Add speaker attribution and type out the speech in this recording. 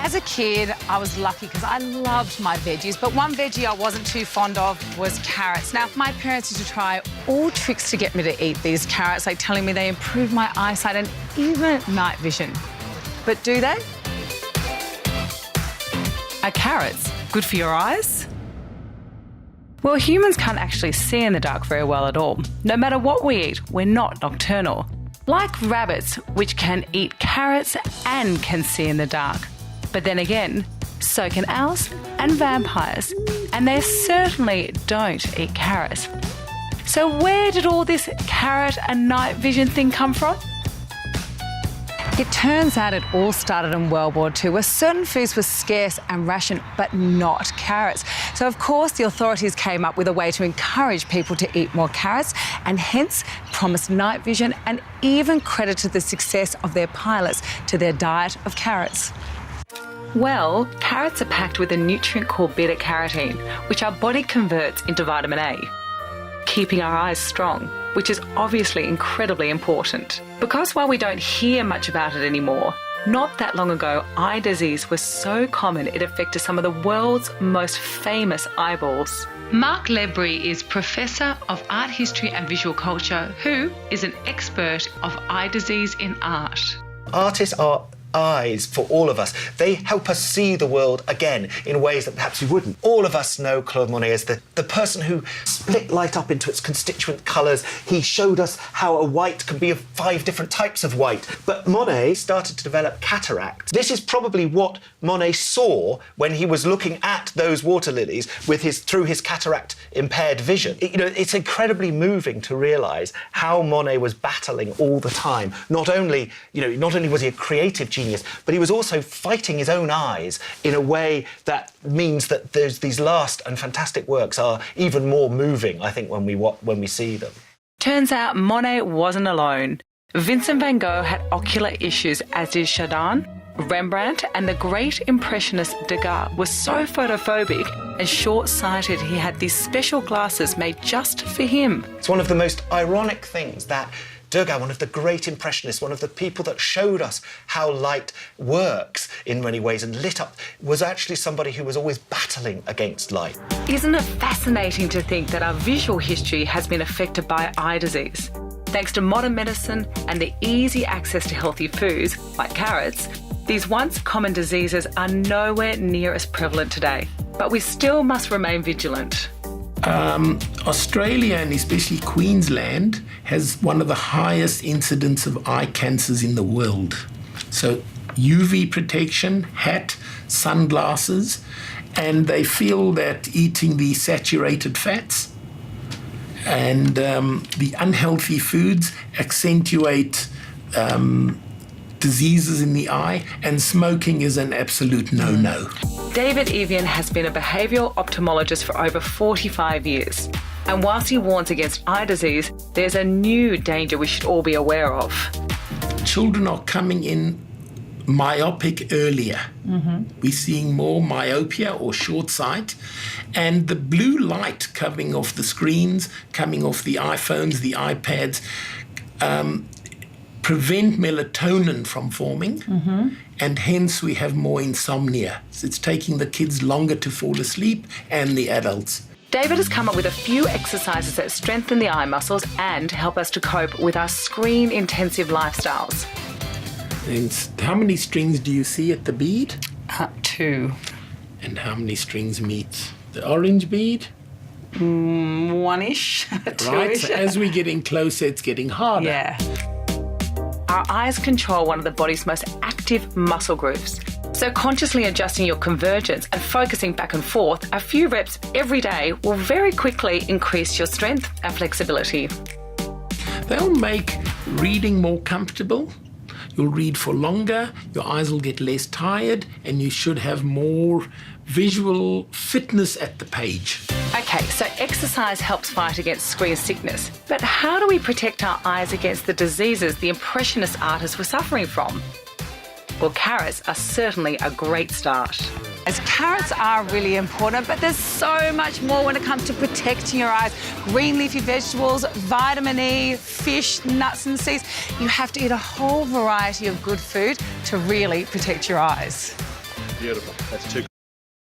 Speaker 1: As a kid, I was lucky because I loved my veggies, but one veggie I wasn't too fond of was carrots. Now, my parents used to try all tricks to get me to eat these carrots, like telling me they improve my eyesight and even night vision. But do they? Are carrots good for your eyes? Well, humans can't actually see in the dark very well at all. No matter what we eat, we're not nocturnal. Like rabbits, which can eat carrots and can see in the dark. But then again, so can owls and vampires, and they certainly don't eat carrots. So where did all this carrot and night vision thing come from? It turns out it all started in World War II, where certain foods were scarce and rationed, but not carrots. So, of course, the authorities came up with a way to encourage people to eat more carrots and hence promised night vision and even credited the success of their pilots to their diet of carrots. Well, carrots are packed with a nutrient called beta-carotene, which our body converts into vitamin A, keeping our eyes strong, which is obviously incredibly important. Because while we don't hear much about it anymore, not that long ago, eye disease was so common it affected some of the world's most famous eyeballs. Mark Lebry is Professor of Art History and Visual Culture, who is an expert of eye disease in art.
Speaker 2: Artists are eyes for all of us. They help us see the world again in ways that perhaps we wouldn't. All of us know Claude Monet as the person who split light up into its constituent colours. He showed us how a white can be of 5 different types of white. But Monet started to develop cataract. This is probably what Monet saw when he was looking at those water lilies through his cataract impaired vision. It's incredibly moving to realise how Monet was battling all the time. Not only was he a creative genius, but he was also fighting his own eyes in a way that means that these last and fantastic works are even more moving, I think, when we see them.
Speaker 1: Turns out Monet wasn't alone. Vincent van Gogh had ocular issues, as did Chardin. Rembrandt and the great impressionist Degas was so photophobic and short-sighted he had these special glasses made just for him.
Speaker 2: It's one of the most ironic things that Degas, one of the great impressionists, one of the people that showed us how light works in many ways and lit up, was actually somebody who was always battling against light.
Speaker 1: Isn't it fascinating to think that our visual history has been affected by eye disease? Thanks to modern medicine and the easy access to healthy foods, like carrots, these once common diseases are nowhere near as prevalent today. But we still must remain vigilant.
Speaker 3: Australia, and especially Queensland, has one of the highest incidence of eye cancers in the world. So UV protection, hat, sunglasses, and they feel that eating the saturated fats and the unhealthy foods accentuate diseases in the eye, and smoking is an absolute no-no.
Speaker 1: David Evian has been a behavioural ophthalmologist for over 45 years. And whilst he warns against eye disease, there's a new danger we should all be aware of.
Speaker 3: Children are coming in myopic earlier. We're seeing more myopia or short sight, and the blue light coming off the screens, coming off the iPhones, the iPads, prevent melatonin from forming, and hence we have more insomnia. So it's taking the kids longer to fall asleep, and the adults.
Speaker 1: David has come up with a few exercises that strengthen the eye muscles and help us to cope with our screen-intensive lifestyles.
Speaker 3: And how many strings do you see at the bead?
Speaker 1: 2.
Speaker 3: And how many strings meet the orange bead?
Speaker 1: 1-ish, 2-ish.
Speaker 3: Right, so as we're getting closer, it's getting harder.
Speaker 1: Yeah. Our eyes control one of the body's most active muscle groups. So consciously adjusting your convergence and focusing back and forth a few reps every day will very quickly increase your strength and flexibility.
Speaker 3: They'll make reading more comfortable. You'll read for longer, your eyes will get less tired, and you should have more visual fitness at the page.
Speaker 1: Okay, so exercise helps fight against screen sickness. But how do we protect our eyes against the diseases the impressionist artists were suffering from? Well, carrots are certainly a great start. As carrots are really important, but there's so much more when it comes to protecting your eyes. Green leafy vegetables, vitamin E, fish, nuts and seeds. You have to eat a whole variety of good food to really protect your eyes.
Speaker 4: Beautiful. That's too